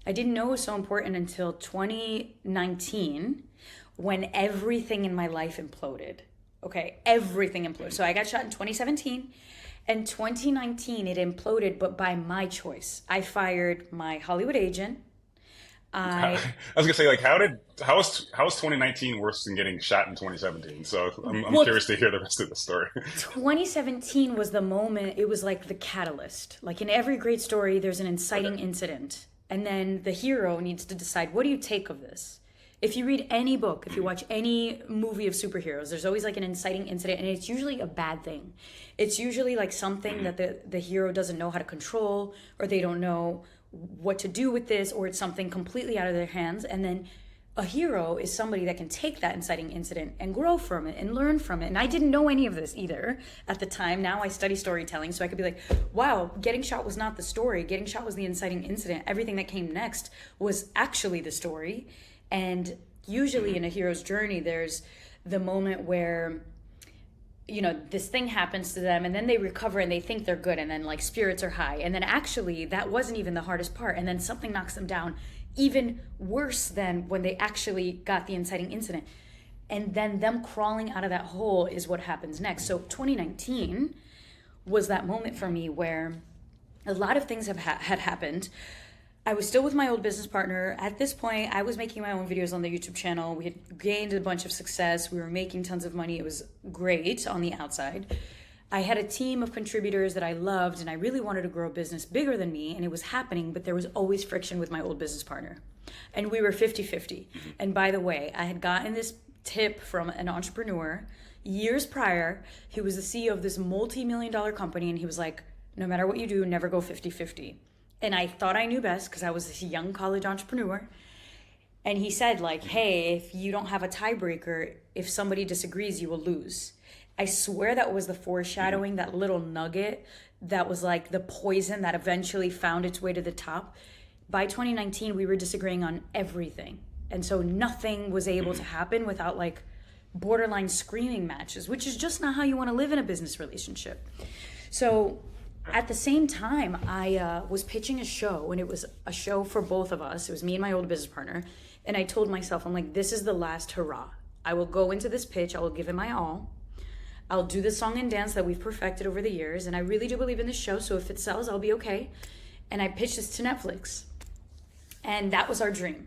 I didn't know it was so important until 2019 when everything in my life imploded. Okay, everything imploded. So I got shot in 2017. And 2019, it imploded, but by my choice. I fired my Hollywood agent. I I was gonna say, like, how is 2019 worse than getting shot in 2017? So I'm well, curious to hear the rest of the story. 2017 was the moment, it was like the catalyst. Like in every great story, there's an Okay. inciting incident. And then the hero needs to decide, what do you take of this? If you read any book, if you watch any movie of superheroes, there's always like an inciting incident, and it's usually a bad thing. It's usually like something Mhm. that the hero doesn't know how to control, or they don't know what to do with this, or it's something completely out of their hands. And then a hero is somebody that can take that inciting incident and grow from it and learn from it. And I didn't know any of this either at the time. Now I study storytelling, so I could be like, wow, getting shot was not the story. Getting shot was the inciting incident. Everything that came next was actually the story. And usually Mhm. in a hero's journey, there's the moment where this thing happens to them, and then they recover and they think they're good, and then like spirits are high, and then actually that wasn't even the hardest part, and then something knocks them down even worse than when they actually got the inciting incident, and then them crawling out of that hole is what happens next. So 2019 was that moment for me where a lot of things had happened. I was still with my old business partner. At this point, I was making my own videos on the YouTube channel. We had gained a bunch of success. We were making tons of money. It was great on the outside. I had a team of contributors that I loved, and I really wanted to grow a business bigger than me, and it was happening, but there was always friction with my old business partner. And we were 50-50. And by the way, I had gotten this tip from an entrepreneur years prior. He was the CEO of this multi-million dollar company, and he was like, no matter what you do, never go 50-50. And I thought I knew best because I was this young college entrepreneur. And he said, like, hey, if you don't have a tiebreaker, if somebody disagrees, you will lose. I swear that was the Mhm. foreshadowing, that little nugget that was like the poison that eventually found its way to the top. By 2019, we were disagreeing on everything. And so nothing was able to Mhm. happen without like borderline screaming matches, which is just not how you want to live in a business relationship. So at the same time, I was pitching a show, and it was a show for both of us. It was me and my old business partner. And I told myself, I'm like, this is the last hurrah. I will go into this pitch, I will give it my all. I'll do the song and dance that we've perfected over the years. And I really do believe in this show, so if it sells, I'll be okay. And I pitched this to Netflix. And that was our dream.